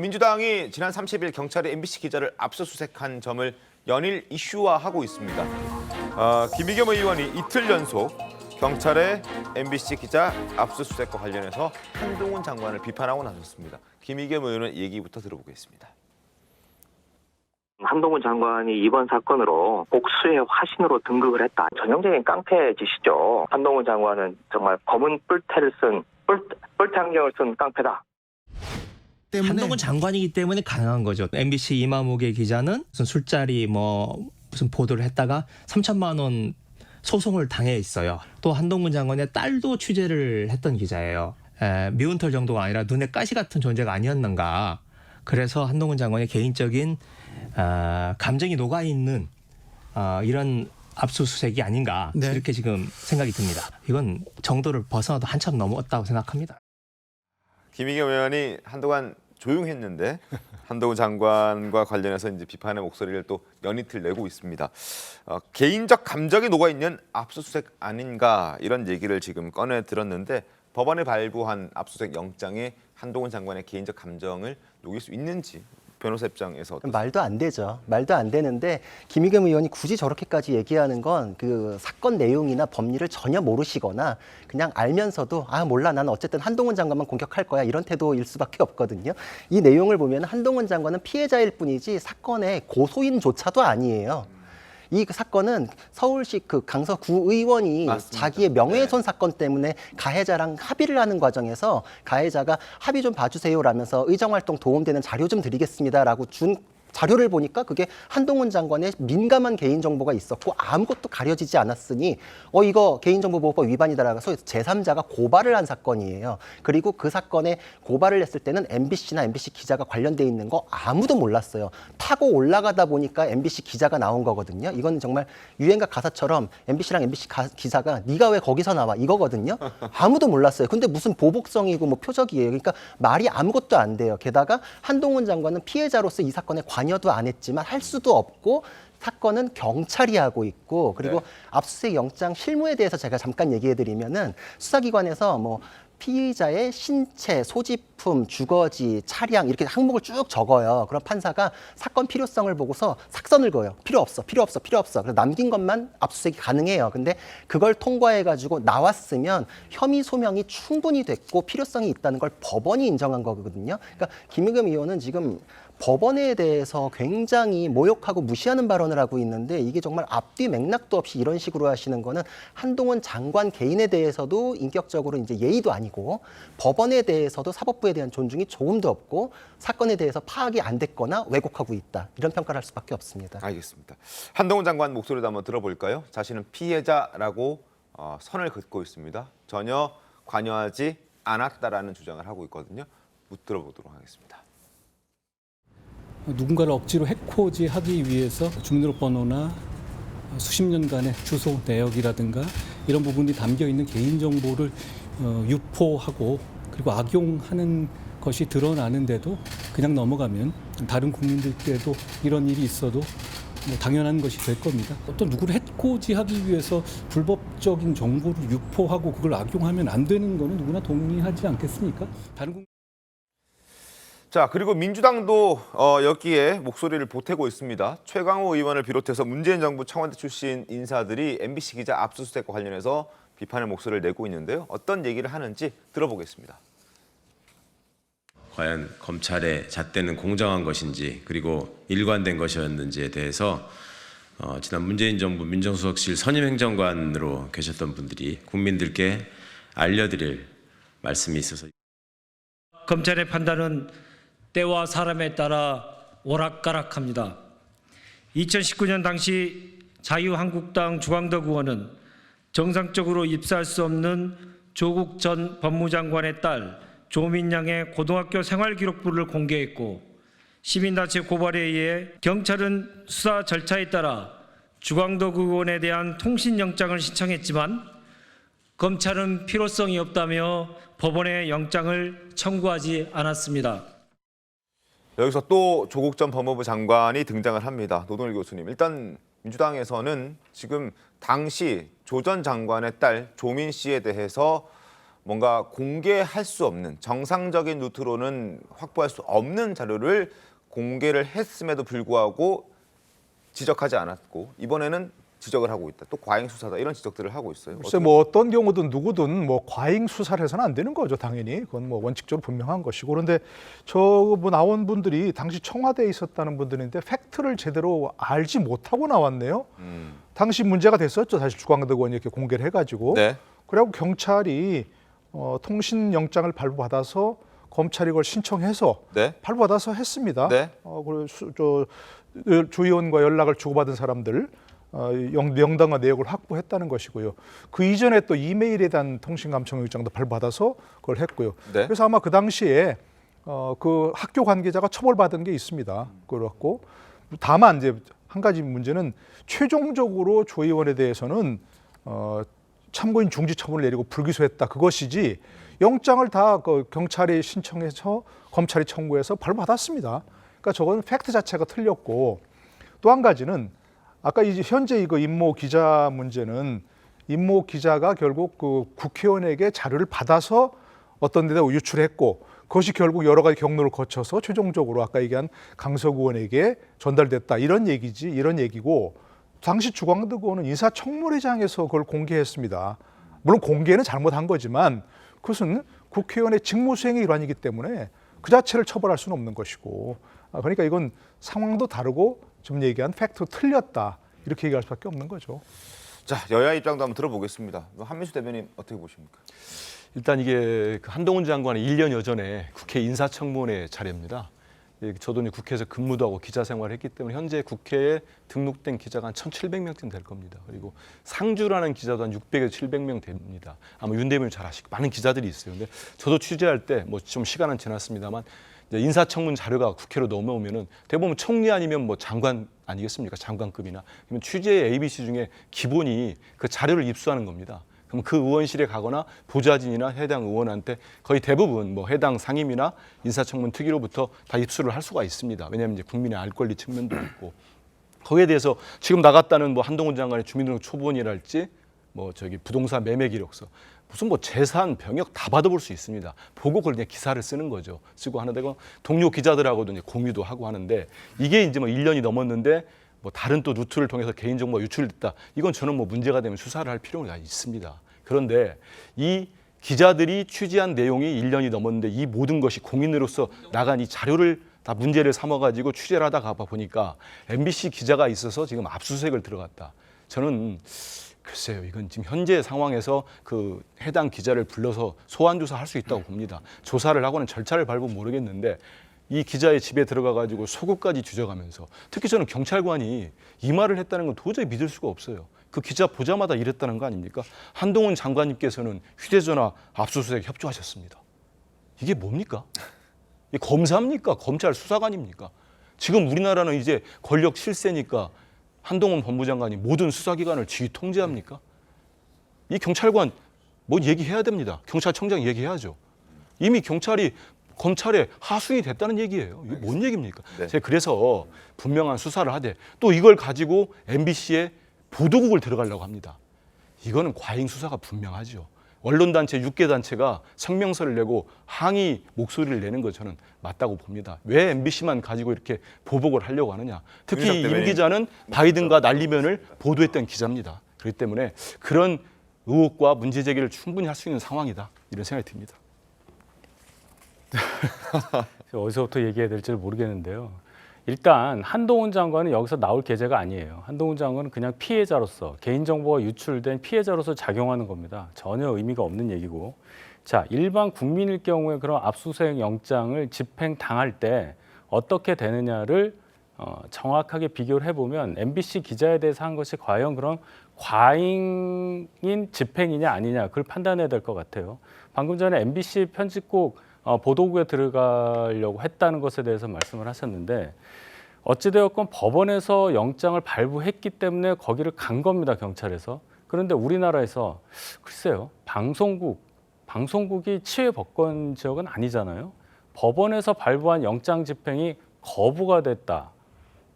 민주당이 지난 30일 경찰이 MBC 기자를 압수수색한 점을 연일 이슈화하고 있습니다. 김의겸 의원이 이틀 연속 경찰의 MBC 기자 압수수색과 관련해서 한동훈 장관을 비판하고 나섰습니다. 김의겸 의원의 얘기부터 들어보겠습니다. 한동훈 장관이 이번 사건으로 복수의 화신으로 등극을 했다. 전형적인 깡패 짓이죠. 한동훈 장관은 정말 검은 뿔테 안경을 쓴 깡패다. 한동훈 장관이기 때문에 가능한 거죠. MBC 이마무개 기자는 무슨 술자리 무슨 보도를 했다가 3천만 원 소송을 당해 있어요. 또 한동훈 장관의 딸도 취재를 했던 기자예요. 미운 털 정도가 아니라 눈에 가시 같은 존재가 아니었는가. 그래서 한동훈 장관의 개인적인 감정이 녹아있는 이런 압수수색이 아닌가. 네. 이렇게 지금 생각이 듭니다. 이건 정도를 벗어나도 한참 넘었다고 생각합니다. 김의겸 의원이 한동안 조용했는데 한동훈 장관과 관련해서 이제 비판의 목소리를 또 연이틀 내고 있습니다. 개인적 감정이 녹아있는 압수수색 아닌가 이런 얘기를 지금 꺼내 들었는데 법원에 발부한 압수수색 영장에 한동훈 장관의 개인적 감정을 녹일 수 있는지 변호사 입장에서 말도 안 되죠. 말도 안 되는데 김의겸 의원이 굳이 저렇게까지 얘기하는 건 그 사건 내용이나 법리를 전혀 모르시거나 그냥 알면서도 몰라 나는 어쨌든 한동훈 장관만 공격할 거야 이런 태도일 수밖에 없거든요. 이 내용을 보면 한동훈 장관은 피해자일 뿐이지 사건의 고소인조차도 아니에요. 이 사건은 서울시 그 강서구 의원이 맞습니다. 자기의 명예훼손 사건 때문에 가해자랑 합의를 하는 과정에서 가해자가 합의 좀 봐주세요라면서 의정활동 도움되는 자료 좀 드리겠습니다라고 준 자료를 보니까 그게 한동훈 장관의 민감한 개인정보가 있었고 아무것도 가려지지 않았으니 이거 개인정보보호법 위반이다라고 해서 제3자가 고발을 한 사건이에요. 그리고 그 사건에 고발을 했을 때는 MBC나 MBC 기자가 관련돼 있는 거 아무도 몰랐어요. 타고 올라가다 보니까 MBC 기자가 나온 거거든요. 이건 정말 유행가 가사처럼 MBC랑 MBC 기자가 네가 왜 거기서 나와 이거거든요. 아무도 몰랐어요. 근데 무슨 보복성이고 표적이에요. 그러니까 말이 아무것도 안 돼요. 게다가 한동훈 장관은 피해자로서 이 사건에 관여도 안 했지만 할 수도 없고 사건은 경찰이 하고 있고 그리고 네. 압수수색 영장 실무에 대해서 제가 잠깐 얘기해드리면은 수사기관에서 피의자의 신체, 소지품, 주거지, 차량 이렇게 항목을 쭉 적어요. 그럼 판사가 사건 필요성을 보고서 삭선을 그어요. 필요 없어. 그래서 남긴 것만 압수수색이 가능해요. 근데 그걸 통과해가지고 나왔으면 혐의 소명이 충분히 됐고 필요성이 있다는 걸 법원이 인정한 거거든요. 그러니까 김의겸 의원은 지금 법원에 대해서 굉장히 모욕하고 무시하는 발언을 하고 있는데 이게 정말 앞뒤 맥락도 없이 이런 식으로 하시는 거는 한동훈 장관 개인에 대해서도 인격적으로 이제 예의도 아니고 법원에 대해서도 사법부에 대한 존중이 조금도 없고 사건에 대해서 파악이 안 됐거나 왜곡하고 있다. 이런 평가를 할 수밖에 없습니다. 알겠습니다. 한동훈 장관 목소리도 한번 들어볼까요? 자신은 피해자라고 선을 긋고 있습니다. 전혀 관여하지 않았다라는 주장을 하고 있거든요. 들어보도록 하겠습니다. 누군가를 억지로 해코지하기 위해서 주민등록번호나 수십 년간의 주소 내역이라든가 이런 부분이 담겨 있는 개인정보를 유포하고 그리고 악용하는 것이 드러나는데도 그냥 넘어가면 다른 국민들께도 이런 일이 있어도 당연한 것이 될 겁니다. 어떤 누구를 해코지하기 위해서 불법적인 정보를 유포하고 그걸 악용하면 안 되는 거는 누구나 동의하지 않겠습니까? 자, 그리고 민주당도 여기에 목소리를 보태고 있습니다. 최강호 의원을 비롯해서 문재인 정부 청와대 출신 인사들이 MBC 기자 압수수색과 관련해서 비판의 목소리를 내고 있는데요. 어떤 얘기를 하는지 들어보겠습니다. 과연 검찰의 잣대는 공정한 것인지 그리고 일관된 것이었는지에 대해서 지난 문재인 정부 민정수석실 선임행정관으로 계셨던 분들이 국민들께 알려드릴 말씀이 있어서 검찰의 판단은 때와 사람에 따라 오락가락합니다. 2019년 당시 자유한국당 주광덕 의원은 정상적으로 입사할 수 없는 조국 전 법무장관의 딸 조민양의 고등학교 생활기록부를 공개했고 시민단체 고발에 의해 경찰은 수사 절차에 따라 주광덕 의원에 대한 통신영장을 신청했지만 검찰은 필요성이 없다며 법원에 영장을 청구하지 않았습니다. 여기서 또 조국 전 법무부 장관이 등장을 합니다. 노동일 교수님, 일단 민주당에서는 지금 당시 조 전 장관의 딸 조민 씨에 대해서 뭔가 공개할 수 없는 정상적인 루트로는 확보할 수 없는 자료를 공개를 했음에도 불구하고 지적하지 않았고 이번에는 지적을 하고 있다. 또 과잉 수사다 이런 지적들을 하고 있어요. 글쎄 뭐 어떤 경우든 누구든 뭐 과잉 수사를 해서는 안 되는 거죠. 당연히 그건 뭐 원칙적으로 분명한 것이고 그런데 저 뭐 나온 분들이 당시 청와대에 있었다는 분들인데 팩트를 제대로 알지 못하고 나왔네요. 당시 문제가 됐었죠. 사실 주광덕 의원이 이렇게 공개를 해가지고 네. 그래갖고 경찰이 통신 영장을 발부받아서 검찰이 그걸 신청해서 네. 발부받아서 했습니다. 네. 그리고 조 의원과 연락을 주고받은 사람들 명단과 내역을 확보했다는 것이고요. 그 이전에 또 이메일에 대한 통신감청영장도 발부받아서 그걸 했고요. 네. 그래서 아마 그 당시에 그 학교 관계자가 처벌받은 게 있습니다. 그렇고 다만 이제 한 가지 문제는 최종적으로 조 의원에 대해서는 참고인 중지 처분을 내리고 불기소했다 그것이지 영장을 다 그 경찰이 신청해서 검찰이 청구해서 발부받았습니다. 그러니까 저건 팩트 자체가 틀렸고 또 한 가지는 아까 이제 현재 이거 임모 기자 문제는 임모 기자가 결국 그 국회의원에게 자료를 받아서 어떤 데다 유출했고 그것이 결국 여러 가지 경로를 거쳐서 최종적으로 아까 얘기한 강석 의원에게 전달됐다 이런 얘기고 당시 주광덕 의원은 인사청문회장에서 그걸 공개했습니다. 물론 공개는 잘못한 거지만 그것은 국회의원의 직무수행의 일환이기 때문에 그 자체를 처벌할 수는 없는 것이고 그러니까 이건 상황도 다르고 지금 얘기한 팩트 틀렸다 이렇게 얘기할 수밖에 없는 거죠. 자, 여야 입장도 한번 들어보겠습니다. 한민수 대변인 어떻게 보십니까? 일단 이게 그 한동훈 장관의 1년여 전에 국회 인사청문회 자료입니다. 저도 국회에서 근무도 하고 기자 생활을 했기 때문에 현재 국회에 등록된 기자가 한 1,700명쯤 될 겁니다. 그리고 상주라는 기자도 한 600에서 700명 됩니다. 아마 윤 대변인 잘 아시고 많은 기자들이 있어요. 근데 저도 취재할 때 뭐 좀 시간은 지났습니다만 인사청문 자료가 국회로 넘어오면은 대부분 총리 아니면 뭐 장관 아니겠습니까? 장관급이나 그러면 취재의 ABC 중에 기본이 그 자료를 입수하는 겁니다. 그럼 그 의원실에 가거나 보좌진이나 해당 의원한테 거의 대부분 뭐 해당 상임이나 인사청문 특위로부터 다 입수를 할 수가 있습니다. 왜냐하면 이제 국민의 알 권리 측면도 있고 거기에 대해서 지금 나갔다는 뭐 한동훈 장관의 주민등록 초본이랄지 뭐 저기 부동산 매매 기록서 무슨 뭐 재산 병역 다 받아볼 수 있습니다. 보고 그걸 그냥 기사를 쓰는 거죠. 쓰고 하는데 동료 기자들하고도 이제 공유도 하고 하는데 이게 이제 뭐 1년이 넘었는데 뭐 다른 또 루트를 통해서 개인정보가 유출됐다. 이건 저는 뭐 문제가 되면 수사를 할 필요가 있습니다. 그런데 이 기자들이 취재한 내용이 1년이 넘었는데 이 모든 것이 공인으로서 나간 이 자료를 다 문제를 삼아가지고 취재를 하다가 보니까 MBC 기자가 있어서 지금 압수수색을 들어갔다. 저는 글쎄요, 이건 지금 현재 상황에서 그 해당 기자를 불러서 소환 조사할 수 있다고 봅니다. 조사를 하고는 절차를 밟으면 모르겠는데 이 기자의 집에 들어가가지고 속옷까지 뒤져가면서 특히 저는 경찰관이 이 말을 했다는 건 도저히 믿을 수가 없어요. 그 기자 보자마자 이랬다는 거 아닙니까? 한동훈 장관님께서는 휴대전화 압수수색 협조하셨습니다. 이게 뭡니까? 이게 검사입니까? 검찰 수사관입니까? 지금 우리나라는 이제 권력 실세니까 한동훈 법무장관이 모든 수사기관을 지휘 통제합니까? 이 경찰관 뭐 얘기해야 됩니다. 경찰청장 얘기해야죠. 이미 경찰이 검찰에 하수인이 됐다는 얘기예요. 이게 뭔 얘기입니까? 네. 제가 그래서 분명한 수사를 하되 또 이걸 가지고 MBC에 보도국을 들어가려고 합니다. 이거는 과잉 수사가 분명하죠. 언론단체 6개 단체가 성명서를 내고 항의 목소리를 내는 것 저는 맞다고 봅니다. 왜 MBC만 가지고 이렇게 보복을 하려고 하느냐. 특히 임 기자는 바이든과 난리면을 보도했던 기자입니다. 그렇기 때문에 그런 의혹과 문제 제기를 충분히 할 수 있는 상황이다. 이런 생각이 듭니다. 어디서부터 얘기해야 될지 모르겠는데요. 일단 한동훈 장관은 여기서 나올 계제가 아니에요. 한동훈 장관은 그냥 피해자로서 개인정보가 유출된 피해자로서 작용하는 겁니다. 전혀 의미가 없는 얘기고. 자, 일반 국민일 경우에 그런 압수수색 영장을 집행당할 때 어떻게 되느냐를 정확하게 비교를 해보면 MBC 기자에 대해서 한 것이 과연 그런 과잉인 집행이냐 아니냐 그걸 판단해야 될 것 같아요. 방금 전에 MBC 편집국 보도국에 들어가려고 했다는 것에 대해서 말씀을 하셨는데 어찌되었건 법원에서 영장을 발부했기 때문에 거기를 간 겁니다. 경찰에서. 그런데 우리나라에서 글쎄요. 방송국이 치외 법권 지역은 아니잖아요. 법원에서 발부한 영장 집행이 거부가 됐다.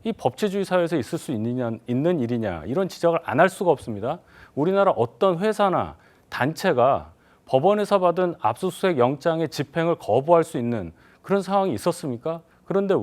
이 법치주의 사회에서 있을 수 있는 일이냐 이런 지적을 안 할 수가 없습니다. 우리나라 어떤 회사나 단체가 법원에서 받은 압수수색 영장의 집행을 거부할 수 있는 그런 상황이 있었습니까? 그런데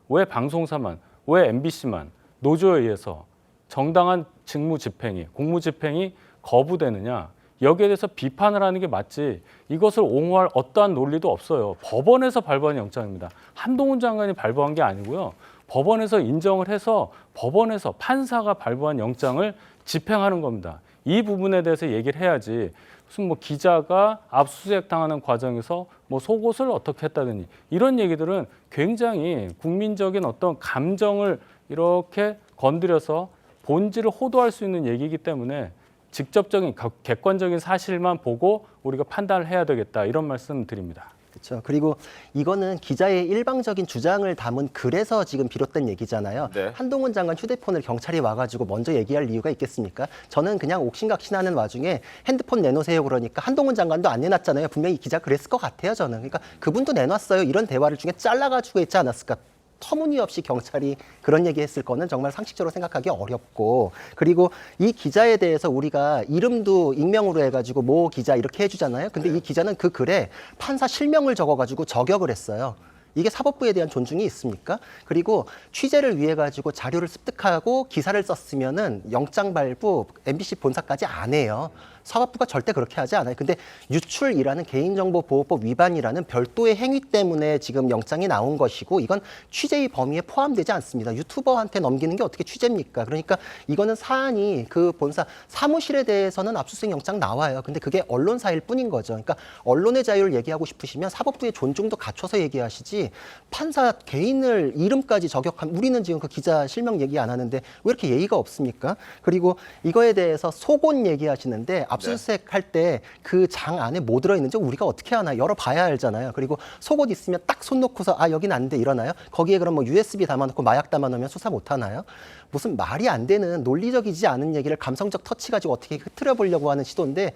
왜 방송사만, 왜 MBC만 노조에 의해서 정당한 직무 집행이, 공무 집행이 거부되느냐? 여기에 대해서 비판을 하는 게 맞지 이것을 옹호할 어떠한 논리도 없어요. 법원에서 발부한 영장입니다. 한동훈 장관이 발부한 게 아니고요. 법원에서 인정을 해서 법원에서 판사가 발부한 영장을 집행하는 겁니다. 이 부분에 대해서 얘기를 해야지 무슨 뭐 기자가 압수수색 당하는 과정에서 뭐 속옷을 어떻게 했다더니 이런 얘기들은 굉장히 국민적인 어떤 감정을 이렇게 건드려서 본질을 호도할 수 있는 얘기이기 때문에 직접적인 객관적인 사실만 보고 우리가 판단을 해야 되겠다 이런 말씀 드립니다. 그렇죠. 그리고 이거는 기자의 일방적인 주장을 담은 글에서 지금 비롯된 얘기잖아요. 네. 한동훈 장관 휴대폰을 경찰이 와가지고 먼저 얘기할 이유가 있겠습니까? 저는 그냥 옥신각신하는 와중에 핸드폰 내놓으세요 그러니까 한동훈 장관도 안 내놨잖아요. 분명히 기자 그랬을 것 같아요. 저는. 그러니까 그분도 내놨어요. 이런 대화를 중에 잘라가지고 있지 않았을까? 터무니없이 경찰이 그런 얘기했을 거는 정말 상식적으로 생각하기 어렵고 그리고 이 기자에 대해서 우리가 이름도 익명으로 해가지고 모 기자 이렇게 해주잖아요. 근데 이 기자는 그 글에 판사 실명을 적어가지고 저격을 했어요. 이게 사법부에 대한 존중이 있습니까? 그리고 취재를 위해 가지고 자료를 습득하고 기사를 썼으면은 영장 발부 MBC 본사까지 안 해요. 사법부가 절대 그렇게 하지 않아요. 근데 유출이라는 개인정보보호법 위반이라는 별도의 행위 때문에 지금 영장이 나온 것이고 이건 취재의 범위에 포함되지 않습니다. 유튜버한테 넘기는 게 어떻게 취재입니까? 그러니까 이거는 사안이 그 본사 사무실에 대해서는 압수수색 영장 나와요. 근데 그게 언론사일 뿐인 거죠. 그러니까 언론의 자유를 얘기하고 싶으시면 사법부의 존중도 갖춰서 얘기하시지 판사 개인을 이름까지 저격한 우리는 지금 그 기자 실명 얘기 안 하는데 왜 이렇게 예의가 없습니까? 그리고 이거에 대해서 속옷 얘기하시는데 압수수색 할 때 그 장 안에 뭐 들어있는지 우리가 어떻게 하나 열어봐야 알잖아요. 그리고 속옷 있으면 딱 손 놓고서 아 여긴 안 돼 이러나요? 거기에 그럼 뭐 USB 담아놓고 마약 담아놓으면 수사 못하나요? 무슨 말이 안 되는 논리적이지 않은 얘기를 감성적 터치 가지고 어떻게 흐트려 보려고 하는 시도인데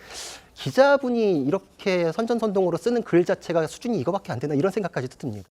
기자분이 이렇게 선전선동으로 쓰는 글 자체가 수준이 이거밖에 안 되나 이런 생각까지도 듭니다.